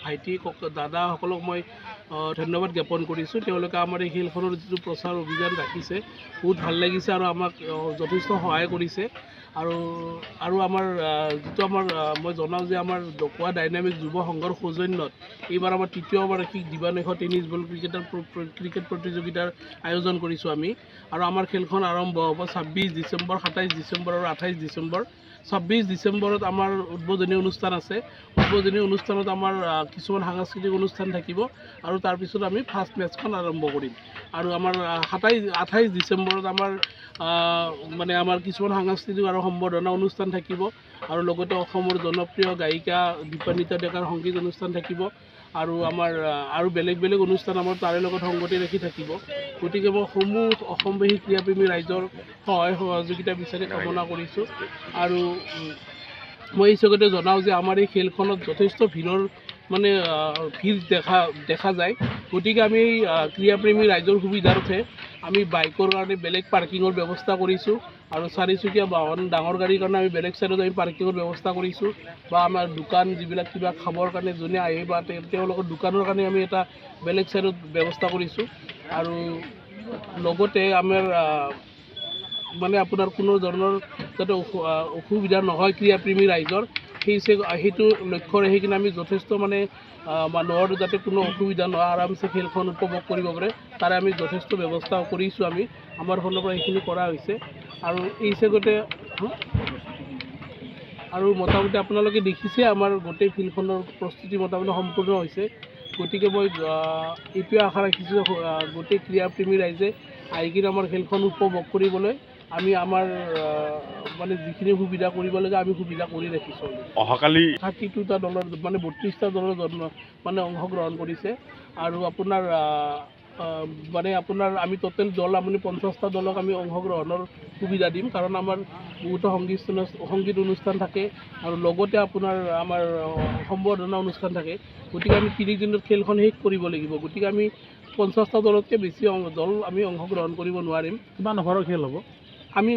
ভাইটি দাদাসকলক মই ধন্যবাদ জ্ঞাপন কৰিছোঁ। তেওঁলোকে আমাৰ এই খেলখনৰ যিটো প্ৰচাৰ অভিযান ৰাখিছে বহুত ভাল লাগিছে আৰু আমাক যথেষ্ট সহায় কৰিছে। আৰু আমাৰ যিটো মই জনাওঁ যে আমাৰ ডকুৱা ডাইনামিক যুৱ সংঘৰ সৌজন্যত এইবাৰ আমাৰ তৃতীয় বাৰ্ষিক দিবানৈশ টেনিছ বল ক্ৰিকেট প্ৰতিযোগিতাৰ আয়োজন কৰিছোঁ আমি। আৰু আমাৰ খেলখন আৰম্ভ হ'ব 26 ডিচেম্বৰ, 27 ডিচেম্বৰ আৰু 28 ডিচেম্বৰ। 26 ডিচেম্বৰত আমাৰ উদ্বোধনী অনুষ্ঠান আছে। উদ্বোধনী অনুষ্ঠানত আমাৰ কিছুমান সাংস্কৃতিক অনুষ্ঠান থাকিব আৰু তাৰপিছত আমি ফাৰ্ষ্ট মেটচখন আৰম্ভ কৰিম। আৰু আমাৰ 28 ডিচেম্বৰত আমাৰ কিছুমান সাংস্কৃতিক আৰু সম্বৰ্ধনা অনুষ্ঠান থাকিব আৰু লগতে অসমৰ জনপ্ৰিয় গায়িকা দীপানিতা ডেকাৰ সংগীত অনুষ্ঠান থাকিব আৰু বেলেগ বেলেগ অনুষ্ঠান আমাৰ তাৰে লগত সংগতি ৰাখি থাকিব। গতিকে মই সমূহ অসমবাসী ক্ৰীড়াপ্ৰেমী ৰাইজৰ সহায় সহযোগিতা বিচাৰি কামনা কৰিছোঁ। আৰু মই এই চকতে জনাওঁ যে আমাৰ এই খেলখনত যথেষ্ট ভিৰ দেখা যায়। গতিকে আমি ক্ৰীড়াপ্ৰেমী ৰাইজৰ সুবিধাৰ্থে আমি বাইকৰ কাৰণে বেলেগ পাৰ্কিঙৰ ব্যৱস্থা কৰিছোঁ আৰু 4 চকীয়া বাহন ডাঙৰ গাড়ীৰ কাৰণে আমি বেলেগ ছাইডত আমি পাৰ্কিঙৰ ব্যৱস্থা কৰিছোঁ। বা আমাৰ দোকান যিবিলাক কিবা খাবৰ কাৰণে যোনে আহে বা তেওঁলোকৰ দোকানৰ কাৰণে আমি এটা বেলেগ ছাইডত ব্যৱস্থা কৰিছোঁ। আৰু লগতে আমাৰ আপোনাৰ কোনো ধৰণৰ যাতে অসুবিধা নহয় ক্ৰীড়াপ্ৰেমী ৰাইজৰ সেইটো লক্ষ্য ৰাখি কিনে আমি যথেষ্ট মানুহৰ যাতে কোনো অসুবিধা নহয় আৰামছে খেলখন উপভোগ কৰিব পাৰে তাৰে আমি যথেষ্ট ব্যৱস্থা কৰিছোঁ। আমাৰ ফালৰ পৰা এইখিনি কৰা হৈছে। আৰু এই চেগতে আৰু মোটামুটি আপোনালোকে দেখিছে আমাৰ গোটেই ফিল্ডখনৰ প্ৰস্তুতি মোটামুটি সম্পূৰ্ণ হৈছে। গতিকে মই এইটোৱে আশা ৰাখিছোঁ গোটেই ক্ৰীড়াপ্ৰেমী ৰাইজে আহি কিনে আমাৰ খেলখন উপভোগ কৰিবলৈ আমি আমাৰ যিখিনি সুবিধা কৰিব লাগে আমি সুবিধা কৰি ৰাখিছোঁ। অহাকালি 32টা দলৰ 32টা দলৰ অংশগ্ৰহণ কৰিছে। আৰু আমি টোটেল দল 50টা দলক আমি অংশগ্ৰহণৰ সুবিধা দিম। কাৰণ আমাৰ বহুতো সংগীত অনুষ্ঠান থাকে আৰু লগতে আমাৰ সম্বৰ্ধনা অনুষ্ঠান থাকে। গতিকে আমি 3 দিনত খেলখন শেষ কৰিব লাগিব। গতিকে আমি 50টা দলতকৈ বেছি দল আমি অংশগ্ৰহণ কৰিব নোৱাৰিম। কিমান অভাৰৰ খেল হ'ব? আমি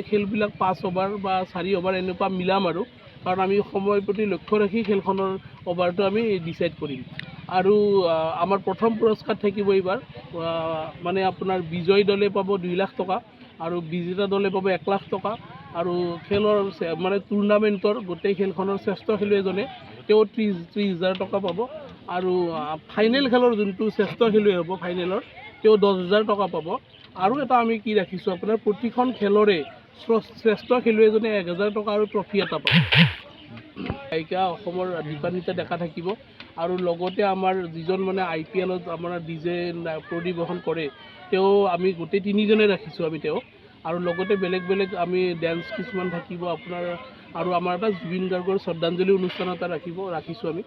খেলবিলাক 5 অভাৰ বা 4 অভাৰ এনেকুৱা মিলাম আৰু কাৰণ আমি সময়ৰ প্ৰতি লক্ষ্য ৰাখি খেলখনৰ অভাৰটো আমি ডিচাইড কৰিম। আৰু আমাৰ প্ৰথম পুৰস্কাৰ থাকিব এইবাৰ বিজয়ী দলে পাব 2 লাখ টকা আৰু বিজেতা দলে পাব 1 লাখ টকা। আৰু খেলৰ টুৰ্ণামেণ্টৰ গোটেই খেলখনৰ শ্ৰেষ্ঠ খেলুৱৈজনে তেওঁ 30,000 টকা পাব। আৰু ফাইনেল খেলৰ যোনটো শ্ৰেষ্ঠ খেলুৱৈ হ'ব ফাইনেলৰ তেওঁ 10,000 টকা পাব। আৰু এটা আমি কি ৰাখিছোঁ প্ৰতিখন খেলৰে শ্ৰেষ্ঠ খেলুৱৈজনে 1,000 টকা আৰু ট্ৰফি এটা পাব। গায়িকা অসমৰ দীপানিতা ডেকা থাকিব। আৰু লগতে আমাৰ যিজন IPLত ডিজে পৰিৱেশন কৰে তেওঁ আমি গোটেই 3জনে ৰাখিছোঁ তেওঁক। আৰু লগতে বেলেগ বেলেগ আমি ডেন্স কিছুমান থাকিব আৰু আমাৰ এটা জুবিন গাৰ্গৰ শ্ৰদ্ধাঞ্জলি অনুষ্ঠান এটা ৰাখিছোঁ আমি।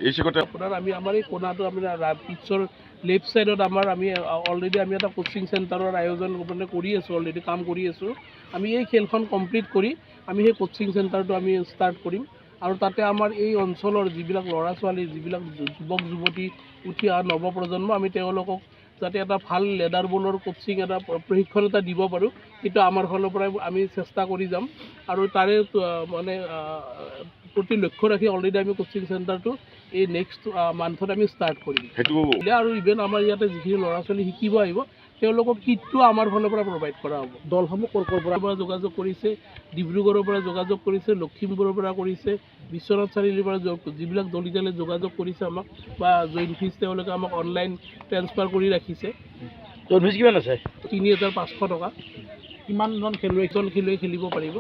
এই চেগতে আমি আমাৰ এই কোণাটো পিটছৰ লেফ্ট ছাইডত আমি অলৰেডি এটা কোচিং চেণ্টাৰৰ আয়োজন কৰি আছোঁ, অলৰেডি কাম কৰি আছোঁ। আমি এই খেলখন কমপ্লিট কৰি আমি সেই কোচিং চেণ্টাৰটো আমি ষ্টাৰ্ট কৰিম। আৰু তাতে আমাৰ এই অঞ্চলৰ যিবিলাক ল'ৰা ছোৱালী যিবিলাক যুৱক যুৱতী উঠি অহা নৱপ্ৰজন্ম আমি তেওঁলোকক যাতে এটা ভাল লেডাৰ বলৰ কোচিং প্ৰশিক্ষণ এটা দিব পাৰোঁ সেইটো আমাৰ ফালৰ পৰাই আমি চেষ্টা কৰি যাম। আৰু তাৰে প্ৰতি লক্ষ্য ৰাখি অলৰেডি আমি কোচিং চেণ্টাৰটো এই নেক্সট মান্থত আমি ষ্টাৰ্ট কৰিম। আৰু ইভেন আমাৰ ইয়াতে যিখিনি ল'ৰা ছোৱালী শিকিব আহিব তেওঁলোকক কিটটো আমাৰ ফালৰ পৰা প্ৰভাইড কৰা হ'ব। দলসমূহ ক'ৰ পৰা যোগাযোগ কৰিছে, ডিব্ৰুগড়ৰ পৰা যোগাযোগ কৰিছে, লখিমপুৰৰ পৰা কৰিছে, বিশ্বনাথ চাৰিআলিৰ পৰা যিবিলাক দল এতিয়ালৈ যোগাযোগ কৰিছে আমাক বা জইন ফিজ তেওঁলোকে আমাক অনলাইন ট্ৰেন্সফাৰ কৰি ৰাখিছে। জইন ফিজ কিমান আছে? 3,500 টকা। কিমানজন খেলুৱৈ খেলিব পাৰিব?